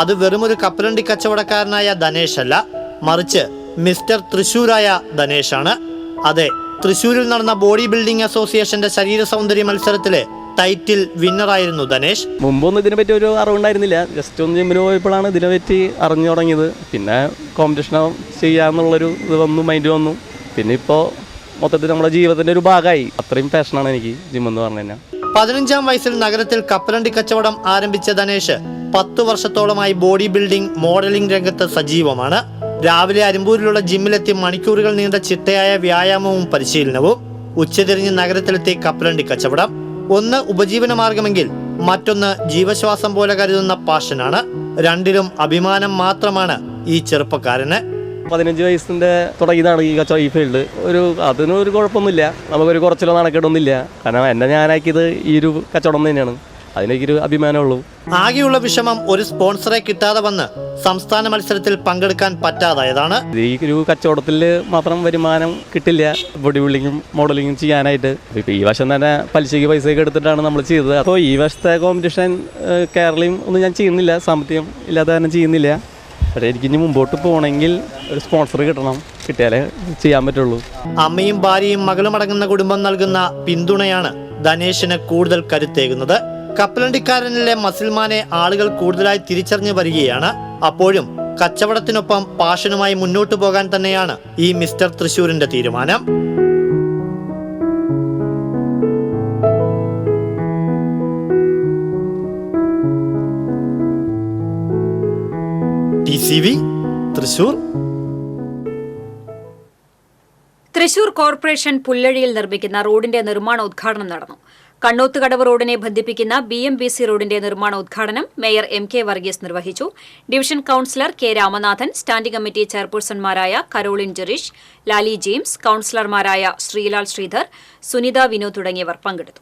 അത് വെറുമൊരു കപ്പലണ്ടി കച്ചവടക്കാരനായ ധനേഷല്ല, മറിച്ച് മിസ്റ്റർ തൃശൂരായ ധനേഷാണ്. അതെ, തൃശൂരിൽ നടന്ന ബോഡി ബിൽഡിംഗ് അസോസിയേഷന്റെ ശരീര സൗന്ദര്യ മത്സരത്തിലെ ടൈറ്റിൽ വിന്നറായിരുന്നു ധനേഷ്. മുമ്പൊന്നും ഇതിനെപ്പറ്റി ഒരു അറിവുണ്ടായിരുന്നില്ല. ജസ്റ്റ് ഒന്ന് ജിമ്മിന് പോയപ്പോഴാണ് ഇതിനെപ്പറ്റി അറിഞ്ഞു തുടങ്ങിയത്. പിന്നെ കോമ്പറ്റീഷൻ ചെയ്യാന്നുള്ളൊരു ഇത് വന്നു, മൈൻഡ് വന്നു. പിന്നെ ഇപ്പോൾ മൊത്തത്തിൽ നമ്മുടെ ജീവിതത്തിൻ്റെ ഒരു ഭാഗമായി. അത്രയും പാഷനാണ് എനിക്ക് ജിമ്മെന്ന് പറഞ്ഞു കഴിഞ്ഞാൽ. 15-ാം വയസ്സിൽ നഗരത്തിൽ കപ്പലണ്ടി കച്ചവടം ആരംഭിച്ച ധനേഷ് 10 വർഷത്തോളമായി ബോഡി ബിൽഡിംഗ്, മോഡലിംഗ് രംഗത്ത് സജീവമാണ്. രാവിലെ അരിമ്പൂരിലുള്ള ജിമ്മിലെത്തി മണിക്കൂറുകൾ നീണ്ട ചിട്ടയായ വ്യായാമവും പരിശീലനവും. ഉച്ചതിരിഞ്ഞ് നഗരത്തിലെത്തി കപ്പലണ്ടി കച്ചവടം. ഒന്ന് ഉപജീവനമാർഗമെങ്കിൽ മറ്റൊന്ന് ജീവശ്വാസം പോലെ കരുതുന്ന പാഷനാണ്. രണ്ടിലും അഭിമാനം മാത്രമാണ് ഈ ചെറുപ്പക്കാരന്. 15 വയസ്സിൻ്റെ തുടങ്ങിയതാണ് ഈ ഫീൽഡ്. അതിനൊരു കുഴപ്പമൊന്നുമില്ല. നമുക്കൊരു കുറച്ചിലോ നടക്കേണ്ടൊന്നുമില്ല. കാരണം എന്നെ ഞാനാക്കിയത് ഈ ഒരു കച്ചവടം തന്നെയാണ്. അതിനൊരു അഭിമാനമുള്ളൂ. ആകെയുള്ള വിഷമം ഒരു സ്പോൺസറെ കിട്ടാതെ വന്ന് സംസ്ഥാന മത്സരത്തിൽ പങ്കെടുക്കാൻ പറ്റാതായതാണ്. ഈ ഒരു കച്ചവടത്തിൽ മാത്രം വരുമാനം കിട്ടില്ല ബോഡി ബിൽഡിങ്ങും മോഡലിങ്ങും ചെയ്യാനായിട്ട്. ഇപ്പോൾ ഈ വർഷം തന്നെ പലിശയ്ക്ക് പൈസയൊക്കെ എടുത്തിട്ടാണ് നമ്മൾ ചെയ്തത്. അപ്പോൾ ഈ വർഷത്തെ കോമ്പറ്റീഷൻ കേരളയും ഒന്നും ഞാൻ ചെയ്യുന്നില്ല, സാമ്പത്തികം ഇല്ലാതെ തന്നെ ചെയ്യുന്നില്ല. പക്ഷേ എനിക്ക് ഇനി മുമ്പോട്ട് പോകണമെങ്കിൽ ഒരു സ്പോൺസർ കിട്ടണം, കിട്ടിയാലേ ചെയ്യാൻ പറ്റുള്ളൂ. അമ്മയും ഭാര്യയും മകളും അടങ്ങുന്ന കുടുംബം നൽകുന്ന പിന്തുണയാണ് ധനേഷിന് കൂടുതൽ കരുത്തേകുന്നത്. കപ്പലണ്ടിക്കാരനിലെ മസിൽമാനെ ആളുകൾ കൂടുതലായി തിരിച്ചറിഞ്ഞു വരികയാണ്. അപ്പോഴും കച്ചവടത്തിനൊപ്പം പാഷനുമായി മുന്നോട്ടു പോകാൻ തന്നെയാണ് ഈ മിസ്റ്റർ തൃശ്ശൂരിന്റെ തീരുമാനം. TCV തൃശ്ശൂർ. തൃശൂർ കോർപ്പറേഷൻ പുല്ലഴിയിൽ നിർമ്മിക്കുന്ന റോഡിന്റെ നിർമ്മാണോദ്ഘാടനം നടന്നു. കണ്ണോത്തുകടവ് റോഡിനെ ബന്ധിപ്പിക്കുന്ന BMBC റോഡിന്റെ നിർമ്മാണോദ്ഘാടനം മേയർ MK വർഗീസ് നിർവഹിച്ചു. Division councillor K Ramanathan, standing committee ചെയർപേഴ്സൺമാരായ കരോളിൻ ജെറീഷ്, ലാലി ജെയിംസ്, കൌൺസിലർമാരായ ശ്രീലാൽ ശ്രീധർ, സുനിത വിനു തുടങ്ങിയവർ പങ്കെടുത്തു.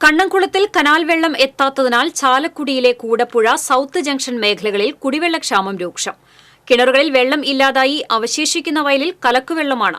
കണ്ണംകുളത്തിൽ കനാൽ വെള്ളം എത്താത്തതിനാൽ ചാലക്കുടിയിലെ കൂടപ്പുഴ സൌത്ത് ജംഗ്ഷൻ മേഖലകളിൽ കുടിവെള്ളക്ഷാമം രൂക്ഷം. കിണറുകളിൽ വെള്ളം ഇല്ലാതായി അവശേഷിക്കുന്ന വയലിൽ കലക്കുവെള്ളമാണ്.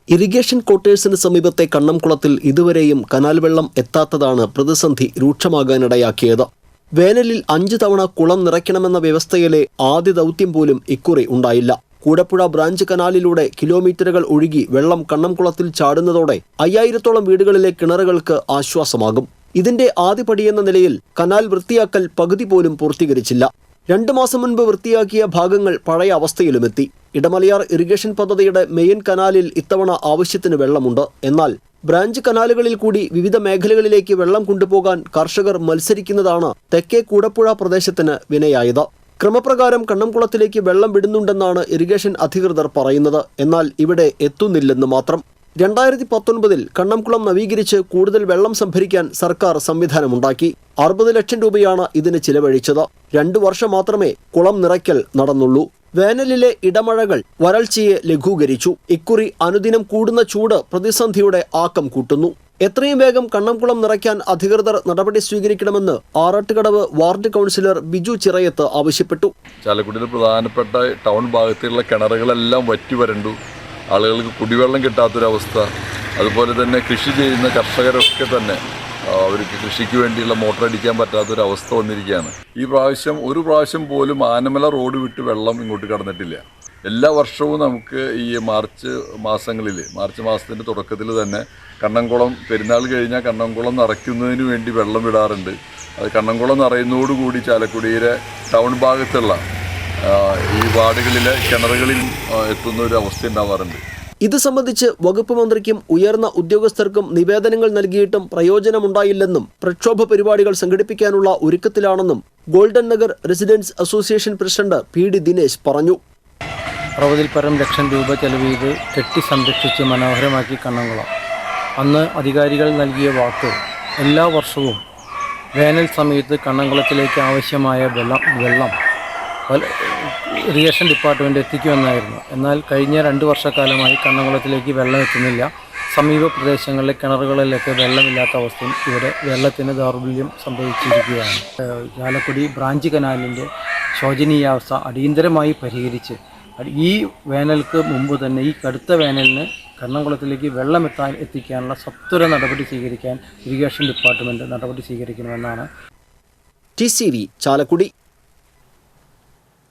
ഇറിഗേഷൻ ക്വാർട്ടേഴ്സിന് സമീപത്തെ കണ്ണംകുളത്തിൽ ഇതുവരെയും കനാൽ വെള്ളം എത്താത്തതാണ് പ്രതിസന്ധി രൂക്ഷമാകാനിടയാക്കിയത്. വേനലിൽ 5 തവണ കുളം നിറയ്ക്കണമെന്ന വ്യവസ്ഥയിലെ ആദ്യ ദൗത്യം പോലും ഇക്കുറി ഉണ്ടായില്ല. കൂടപ്പുഴ ബ്രാഞ്ച് കനാലിലൂടെ കിലോമീറ്ററുകൾ ഒഴുകി വെള്ളം കണ്ണംകുളത്തിൽ ചാടുന്നതോടെ 5000-ഓളം വീടുകളിലെ കിണറുകൾക്ക് ആശ്വാസമാകും. ഇതിന്റെ ആദ്യപടിയെന്ന നിലയിൽ കനാൽ വൃത്തിയാക്കൽ പകുതി പോലും പൂർത്തീകരിച്ചില്ല. 2 മാസം മുൻപ് വൃത്തിയാക്കിയ ഭാഗങ്ങൾ പഴയ അവസ്ഥയിലുമെത്തി. ഇടമലയാർ ഇറിഗേഷൻ പദ്ധതിയുടെ മെയിൻ കനാലിൽ ഇത്തവണ ആവശ്യത്തിന് വെള്ളമുണ്ട്. എന്നാൽ ബ്രാഞ്ച് കനാലുകളിൽ കൂടി വിവിധ മേഖലകളിലേക്ക് വെള്ളം കൊണ്ടുപോകാൻ കർഷകർ മത്സരിക്കുന്നതാണ് തെക്കേ കൂടപ്പുഴ പ്രദേശത്തിന് വിനയായത്. ക്രമപ്രകാരം കണ്ണംകുളത്തിലേക്ക് വെള്ളം വിടുന്നുണ്ടെന്നാണ് ഇറിഗേഷൻ അധികൃതർ പറയുന്നത്. എന്നാൽ ഇവിടെ എത്തുന്നില്ലെന്ന് മാത്രം. 2019 കണ്ണംകുളം നവീകരിച്ച് കൂടുതൽ വെള്ളം സംഭരിക്കാൻ സർക്കാർ സംവിധാനമുണ്ടാക്കി. 60 ലക്ഷം രൂപയാണ് ഇതിന് ചിലവഴിച്ചത്. 2 വർഷം മാത്രമേ കുളം നിറയ്ക്കൽ നടന്നുള്ളൂ. വേനലിലെ ഇടമഴകൾ വരൾച്ചയെ ലഘൂകരിച്ചു. ഇക്കുറി അനുദിനം കൂടുന്ന ചൂട് പ്രതിസന്ധിയുടെ ആക്കം കൂട്ടുന്നു. എത്രയും വേഗം കണ്ണംകുളം നിറയ്ക്കാൻ അധികൃതർ നടപടി സ്വീകരിക്കണമെന്ന് ആറാട്ടുകടവ് വാർഡ് കൗൺസിലർ ബിജു ചിറയത്ത് ആവശ്യപ്പെട്ടു. ചാലക്കുടിയിലെ പ്രധാനപ്പെട്ട ടൗൺ ഭാഗത്തുള്ള കിണറുകളെല്ലാം വറ്റി വരണ്ടു. ആളുകൾക്ക് കുടിവെള്ളം കിട്ടാത്തൊരവസ്ഥ. അതുപോലെ തന്നെ കൃഷി ചെയ്യുന്ന കർഷകരൊക്കെ തന്നെ അവർക്ക് കൃഷിക്ക് വേണ്ടിയുള്ള മോട്ടർ അടിക്കാൻ പറ്റാത്തൊരവസ്ഥ വന്നിരിക്കുകയാണ്. ഈ ഒരു പ്രാവശ്യം പോലും ആനമല റോഡ് വിട്ട് വെള്ളം ഇങ്ങോട്ട് കടന്നിട്ടില്ല. എല്ലാ വർഷവും നമുക്ക് ഈ മാർച്ച് മാസത്തിൻ്റെ തുടക്കത്തിൽ തന്നെ കണ്ണംകുളം പെരുന്നാൾ കഴിഞ്ഞാൽ കണ്ണംകുളം നിറയ്ക്കുന്നതിന് വേണ്ടി വെള്ളം വിടാറുണ്ട്. അത് കണ്ണംകുളം നിറയുന്നതോടുകൂടി ചാലക്കുടിയിലെ ടൗൺ ഭാഗത്തുള്ള ഈ വാർഡുകളിലെ കിണറുകളിൽ എത്തുന്ന ഒരു അവസ്ഥ ഉണ്ടാവാറുണ്ട്. ഇത് സംബന്ധിച്ച് വകുപ്പ് മന്ത്രിക്കും ഉയർന്ന ഉദ്യോഗസ്ഥർക്കും നിവേദനങ്ങൾ നൽകിയിട്ടും പ്രയോജനമുണ്ടായില്ലെന്നും പ്രക്ഷോഭ പരിപാടികൾ സംഘടിപ്പിക്കാനുള്ള ഒരുക്കത്തിലാണെന്നും golden Nagar residents association president PD Dinesh പറഞ്ഞു. 60-ൽ-പരം ലക്ഷം രൂപ ചെലവ് ചെയ്ത് കെട്ടി സംരക്ഷിച്ച് മനോഹരമാക്കി കണ്ണംകുളം. അന്ന് അധികാരികൾ നൽകിയ വാക്ക് എല്ലാ വർഷവും വേനൽ സമയത്ത് കണ്ണംകുളത്തിലേക്ക് ആവശ്യമായ വെള്ളം ഇറിഗേഷൻ ഡിപ്പാർട്ട്മെൻറ്റ് എത്തിക്കുമെന്നായിരുന്നു. എന്നാൽ കഴിഞ്ഞ 2 വർഷക്കാലമായി കണ്ണംകുളത്തിലേക്ക് വെള്ളം എത്തുന്നില്ല. സമീപ പ്രദേശങ്ങളിലെ കിണറുകളിലൊക്കെ വെള്ളമില്ലാത്ത അവസ്ഥയും ഇവിടെ വെള്ളത്തിന് ദൗർബല്യം സംഭവിച്ചിരിക്കുകയാണ്. ചാലക്കുടി ബ്രാഞ്ച് കനാലിൻ്റെ ശോചനീയാവസ്ഥ അടിയന്തരമായി പരിഹരിച്ച് ഈ വേനൽക്ക് മുമ്പ് തന്നെ ഈ കടുത്ത വേനലിന് കണ്ണംകുളത്തിലേക്ക് വെള്ളം എത്തിക്കാനുള്ള സത്വര നടപടി സ്വീകരിക്കാൻ ഇറിഗേഷൻ ഡിപ്പാർട്ട്മെൻറ്റ് നടപടി സ്വീകരിക്കണമെന്നാണ്. TCV ചാലക്കുടി.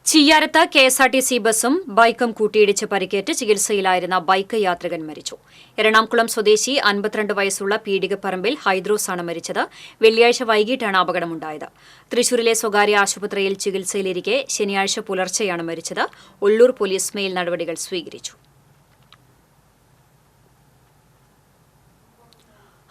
ചിയ്യാരത്ത് KSRTC ബസും ബൈക്കും കൂട്ടിയിടിച്ച് പരിക്കേറ്റ് ചികിത്സയിലായിരുന്ന ബൈക്ക് യാത്രികൻ മരിച്ചു. എറണാകുളം സ്വദേശി 52 വയസ്സുള്ള പീടികപ്പറമ്പിൽ ഹൈദ്രോസാണ് മരിച്ചത്. വെള്ളിയാഴ്ച വൈകിട്ടാണ് അപകടമുണ്ടായത്. തൃശൂരിലെ സ്വകാര്യ ആശുപത്രിയിൽ ചികിത്സയിലിരിക്കെ ശനിയാഴ്ച പുലർച്ചെയാണ് മരിച്ചത്. ഉള്ളൂർ പോലീസ് മേൽ നടപടികൾ സ്വീകരിച്ചു.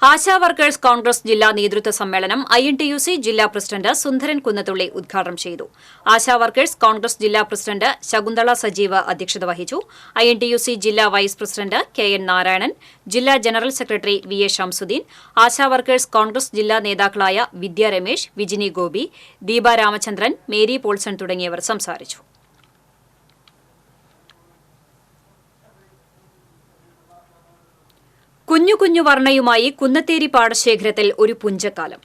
ആശാ വർക്കേഴ്സ് കോൺഗ്രസ് ജില്ലാ നേതൃത്വ സമ്മേളനം INTUC ജില്ലാ പ്രസിഡന്റ് സുന്ദരൻ കുന്നത്തുള്ളി ഉദ്ഘാടനം ചെയ്തു. ആശാ വർക്കേഴ്സ് കോൺഗ്രസ് ജില്ലാ പ്രസിഡന്റ് ശകുന്തള സജീവ് അധ്യക്ഷത വഹിച്ചു. INTUC ജില്ലാ വൈസ് പ്രസിഡന്റ് KN നാരായണൻ, ജില്ലാ general secretary VA Shamsuddin, Asha workers Congress ജില്ലാ നേതാക്കളായ വിദ്യ രമേശ്, വിജിനി ഗോപി, ദീപ രാമചന്ദ്രൻ, മേരി പോൾസൺ തുടങ്ങിയവർ സംസാരിച്ചു. കുഞ്ഞു വർണ്ണയുമായി കുന്നത്തേരി പാടശേഖരത്തിൽ ഒരു പുഞ്ചക്കാലം.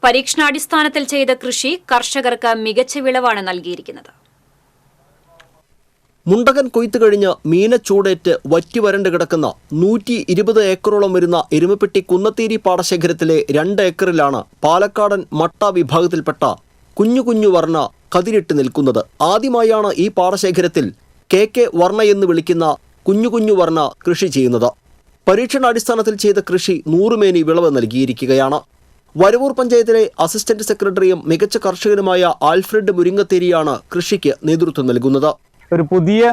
പരീക്ഷണാടിസ്ഥാനത്തിൽ ചെയ്ത കൃഷി കർഷകർക്ക് മികച്ച വിളവാണ് നൽകിയിരിക്കുന്നത്. മുണ്ടകൻ കൊയ്ത്ത് കഴിഞ്ഞ് മീനച്ചൂടേറ്റ് വറ്റിവരണ്ട് കിടക്കുന്ന 120 ഏക്കറോളം വരുന്ന എരുമപ്പെട്ടി കുന്നത്തേരി പാടശേഖരത്തിലെ 2 ഏക്കറിലാണ് പാലക്കാടൻ മട്ട വിഭാഗത്തിൽപ്പെട്ട കുഞ്ഞു വർണ്ണ കതിരിട്ട് നിൽക്കുന്നത്. ആദ്യമായാണ് ഈ പാടശേഖരത്തിൽ KK വർണ്ണ എന്ന് വിളിക്കുന്ന കുഞ്ഞു വർണ്ണ കൃഷി ചെയ്യുന്നത്. പരീക്ഷണാടിസ്ഥാനത്തിൽ ചെയ്ത കൃഷി 100 മേനി വിളവ് നൽകിയിരിക്കുകയാണ്. വരവൂർ പഞ്ചായത്തിലെ അസിസ്റ്റന്റ് സെക്രട്ടറിയും മികച്ച കർഷകനുമായ ആൽഫ്രഡ് മുരിങ്ങത്തേരിയാണ് കൃഷിക്ക് നേതൃത്വം നൽകുന്നത്. ഒരു പുതിയ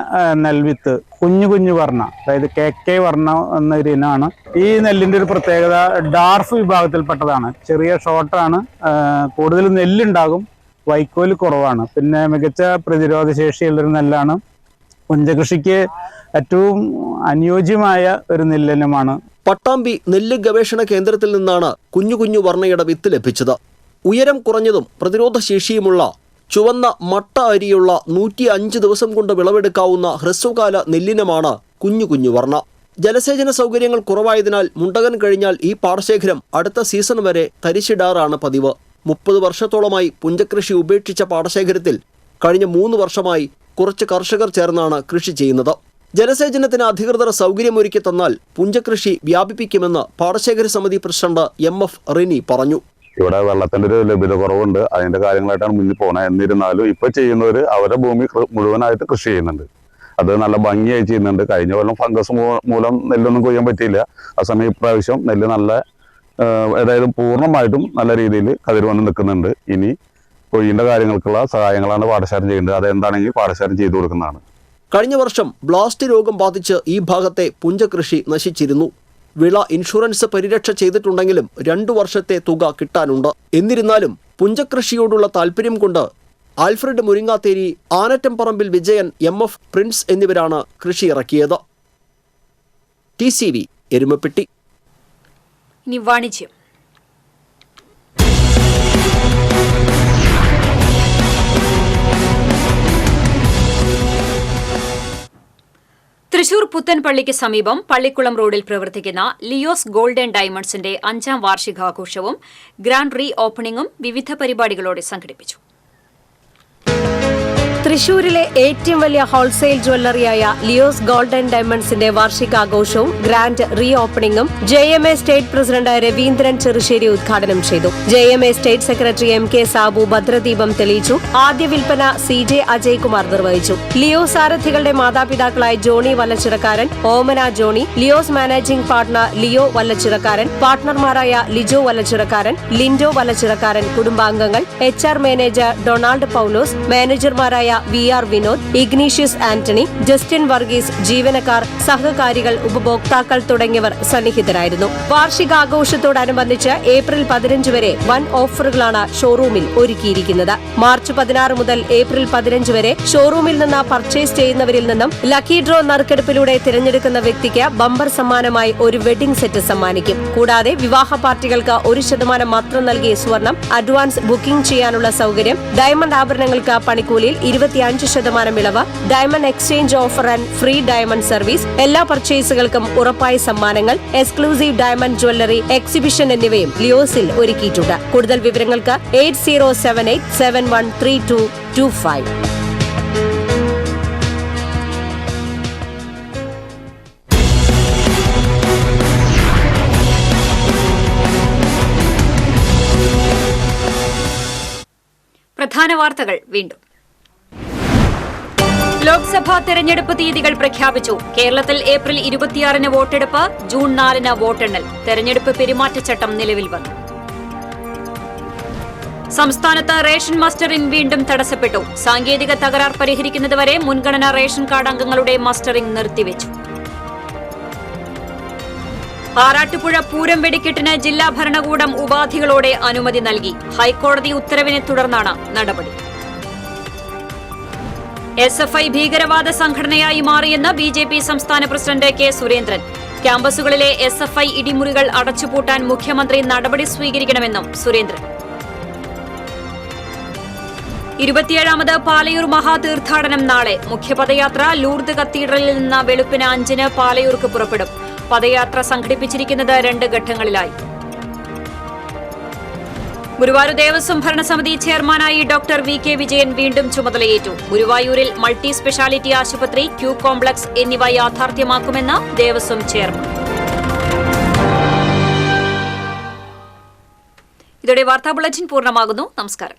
നെൽവിത്ത് കുഞ്ഞു വർണ്ണ, അതായത് KK വർണ്ണ എന്നൊരു ഇനമാണ്. ഈ നെല്ലിൻ്റെ ഒരു പ്രത്യേകത ഡാർഫ് വിഭാഗത്തിൽപ്പെട്ടതാണ്. ചെറിയ ഷോർട്ടാണ്, കൂടുതൽ നെല്ലുണ്ടാകും, വൈക്കോല് കുറവാണ്, പിന്നെ മികച്ച പ്രതിരോധ ശേഷിയുള്ളൊരു നെല്ലാണ്. പുഞ്ചകൃഷിക്ക് ഏറ്റവും അനുയോജ്യമായ ഒരു നെല്ലിനമാണ്. പട്ടാമ്പി നെല്ല് ഗവേഷണ കേന്ദ്രത്തിൽ നിന്നാണ് കുഞ്ഞു വർണ്ണയുടെ വിത്ത് ലഭിച്ചത്. ഉയരം കുറഞ്ഞതും പ്രതിരോധ ശേഷിയുമുള്ള ചുവന്ന മട്ട അരിയുള്ള 105 ദിവസം കൊണ്ട് വിളവെടുക്കാവുന്ന ഹ്രസ്വകാല നെല്ലിനമാണ് കുഞ്ഞു വർണ്ണ. ജലസേചന സൗകര്യങ്ങൾ കുറവായതിനാൽ മുണ്ടകൻ കഴിഞ്ഞാൽ ഈ പാടശേഖരം അടുത്ത സീസൺ വരെ തരിശിടാറാണ് പതിവ്. 30 വർഷത്തോളമായി പുഞ്ചകൃഷി ഉപേക്ഷിച്ച പാടശേഖരത്തിൽ കഴിഞ്ഞ 3 വർഷമായി കുറച്ച് കർഷകർ ചേർന്നാണ് കൃഷി ചെയ്യുന്നത്. ജലസേചനത്തിന് അധികൃതർ സൗകര്യമൊരുക്കി തന്നാൽ പുഞ്ചകൃഷി വ്യാപിപ്പിക്കുമെന്ന് പാടശേഖര സമിതി പ്രസിഡന്റ് MF റിനി പറഞ്ഞു. ഇവിടെ വെള്ളത്തിന്റെ ഒരു ലഭ്യത കുറവുണ്ട്, അതിന്റെ കാര്യങ്ങളായിട്ടാണ് മുന്നിൽ പോകുന്നത്. എന്നിരുന്നാലും ഇപ്പൊ ചെയ്യുന്നവർ അവരുടെ ഭൂമി മുഴുവനായിട്ട് കൃഷി ചെയ്യുന്നുണ്ട്. അത് നല്ല ഭംഗിയായി ചെയ്യുന്നുണ്ട്. കഴിഞ്ഞ കൊല്ലം ഫംഗസ് മൂലം നെല്ലൊന്നും കൊയ്യാൻ പറ്റിയില്ല. ആ സമയം ഇപ്രാവശ്യം നെല്ല് നല്ല, അതായത് പൂർണ്ണമായിട്ടും നല്ല രീതിയിൽ കതിർ വന്ന് നിൽക്കുന്നുണ്ട്. ഇനി കൊയ്യേണ്ട കാര്യങ്ങൾക്കുള്ള സഹായങ്ങളാണ് പാടശേഖരം ചെയ്യേണ്ടത്. അതെന്താണെങ്കിൽ പാടശേഖരം ചെയ്തു കൊടുക്കുന്നതാണ്. കഴിഞ്ഞ വർഷം ബ്ലാസ്റ്റ് രോഗം ബാധിച്ച് ഈ ഭാഗത്തെ പുഞ്ചകൃഷി നശിച്ചിരുന്നു. വിള ഇൻഷുറൻസ് പരിരക്ഷ ചെയ്തിട്ടുണ്ടെങ്കിലും 2 വർഷത്തെ തുക കിട്ടാനുണ്ട്. എന്നിരുന്നാലും പുഞ്ചകൃഷിയോടുള്ള താല്പര്യം കൊണ്ട് Alfred Muringatheri, Anattamparambil Vijayan, MF Prince എന്നിവരാണ് കൃഷി ഇറക്കിയത്. TCV എരുമപ്പെട്ടി. ഇനി വാണിജ്യം. തൃശൂർ പുത്തൻപള്ളിക്ക് സമീപം പള്ളിക്കുളം റോഡിൽ പ്രവർത്തിക്കുന്ന ലിയോസ് ഗോൾഡ് ആൻഡ് ഡയമണ്ട്സിന്റെ 5ാം വാർഷികാഘോഷവും ഗ്രാൻഡ് റീ ഓപ്പണിംഗും വിവിധ പരിപാടികളോടെ സംഘടിപ്പിച്ചു. തൃശൂരിലെ ഏറ്റവും വലിയ ഹോൾസെയിൽ ജ്വല്ലറിയായ ലിയോസ് ഗോൾഡ് ആൻഡ് ഡയമണ്ട്സിന്റെ വാർഷികാഘോഷവും ഗ്രാൻഡ് റീ ഓപ്പണിംഗും JMA state president Raveendran Cherussery ഉദ്ഘാടനം ചെയ്തു. JMA state secretary MK Sabu ഭദ്രദീപം തെളിയിച്ചു. ആദ്യ വിൽപ്പന CJ അജയ്കുമാർ നിർവഹിച്ചു. ലിയോ സാരഥികളുടെ മാതാപിതാക്കളായ Johnny Vallachirakkaran, Omana Johnny, Leo's managing partner Leo Vallachirakkaran, പാർട്ണർമാരായ ലിജോ വല്ലച്ചിറക്കാരൻ, ലിൻഡോ വല്ലച്ചിറക്കാരൻ, കുടുംബാംഗങ്ങൾ, HR മാനേജർ ഡൊണാൾഡ് പൌലോസ്, മാനേജർമാരായ VR Vinod, Ignatius Antony, Justin Varghese, ജീവനക്കാർ, സഹകാരികൾ, ഉപഭോക്താക്കൾ തുടങ്ങിയവർ സന്നിഹിതരായിരുന്നു. വാർഷികാഘോഷത്തോടനുബന്ധിച്ച് ഏപ്രിൽ 15 വരെ വൻ ഓഫറുകളാണ് ഷോറൂമിൽ ഒരുക്കിയിരിക്കുന്നത്. മാർച്ച് 16 മുതൽ ഏപ്രിൽ 15 വരെ ഷോറൂമിൽ നിന്ന് പർച്ചേസ് ചെയ്യുന്നവരിൽ നിന്നും ലക്കി ഡ്രോ നറുക്കെടുപ്പിലൂടെ തിരഞ്ഞെടുക്കുന്ന വ്യക്തിക്ക് ബമ്പർ സമ്മാനമായി ഒരു വെഡിംഗ് സെറ്റ് സമ്മാനിക്കും. കൂടാതെ വിവാഹ പാർട്ടികൾക്ക് 1% മാത്രം നൽകി സ്വർണം അഡ്വാൻസ് ബുക്കിംഗ് ചെയ്യാനുള്ള സൗകര്യം, ഡയമണ്ട് ആഭരണങ്ങൾക്ക് പണിക്കൂലിയിൽ 25% ഇളവ്, diamond exchange offer and free diamond service, എല്ലാ പർച്ചേസുകൾക്കും ഉറപ്പായ സമ്മാനങ്ങൾ, എക്സ്ക്ലൂസീവ് ഡയമണ്ട് ജ്വല്ലറി എക്സിബിഷൻ എന്നിവയും ലിയോസിൽ ഒരുക്കിയിട്ടുണ്ട്. കൂടുതൽ വിവരങ്ങൾക്ക് 8078713225. പ്രധാന വാർത്തകൾ വീണ്ടും. ലോക്സഭാ തെരഞ്ഞെടുപ്പ് തീയതികൾ പ്രഖ്യാപിച്ചു. കേരളത്തിൽ ഏപ്രിൽ 26 വോട്ടെടുപ്പ്, ജൂൺ 4 വോട്ടെണ്ണൽ. തെരഞ്ഞെടുപ്പ് പെരുമാറ്റച്ചട്ടം നിലവിൽ വന്നു. സംസ്ഥാനത്ത് റേഷൻ മസ്റ്ററിംഗ് വീണ്ടും തടസ്സപ്പെട്ടു. സാങ്കേതിക തകരാർ പരിഹരിക്കുന്നതുവരെ മുൻഗണനാ റേഷൻ കാർഡ് അംഗങ്ങളുടെ മസ്റ്ററിംഗ് നിർത്തിവെച്ചു. ആറാട്ടുപുഴ പൂരം വെടിക്കെട്ടിന് ജില്ലാ ഭരണകൂടം ഉപാധികളോടെ അനുമതി നൽകി. ഹൈക്കോടതി ഉത്തരവിനെ തുടർന്നാണ് നടപടി. SFI ഭീകരവാദ സംഘടനയായി മാറിയെന്ന് BJP സംസ്ഥാന പ്രസിഡന്റ് K. സുരേന്ദ്രൻ. ക്യാമ്പസുകളിലെ SFI ഇടിമുറികൾ അടച്ചുപൂട്ടാൻ മുഖ്യമന്ത്രി നടപടി സ്വീകരിക്കണമെന്നും സുരേന്ദ്രൻ. 27ാമത് പാലയൂർ മഹാതീർത്ഥാടനം നാളെ. മുഖ്യപദയാത്ര ലൂർദ് കത്തീഡ്രലിൽ നിന്ന് വെളുപ്പിന് 5-ന് പാലയൂർക്ക് പുറപ്പെടും. പദയാത്ര സംഘടിപ്പിച്ചിരിക്കുന്നത് 2 ഘട്ടങ്ങളിലായി. ഗുരുവായൂർ ദേവസ്വം ഭരണസമിതി ചെയർമാനായി ഡോക്ടർ വി കെ വിജയൻ വീണ്ടും ചുമതലയേറ്റു. ഗുരുവായൂരിൽ മൾട്ടി സ്പെഷ്യാലിറ്റി ആശുപത്രി, ക്യൂ കോംപ്ലക്സ് എന്നിവ യാഥാർത്ഥ്യമാക്കുമെന്ന് ദേവസ്വം ചെയർമാൻ. ഇതോടെ വാർത്താ ബുള്ളറ്റിൻ പൂർണ്ണമാകുന്നു. നമസ്കാരം.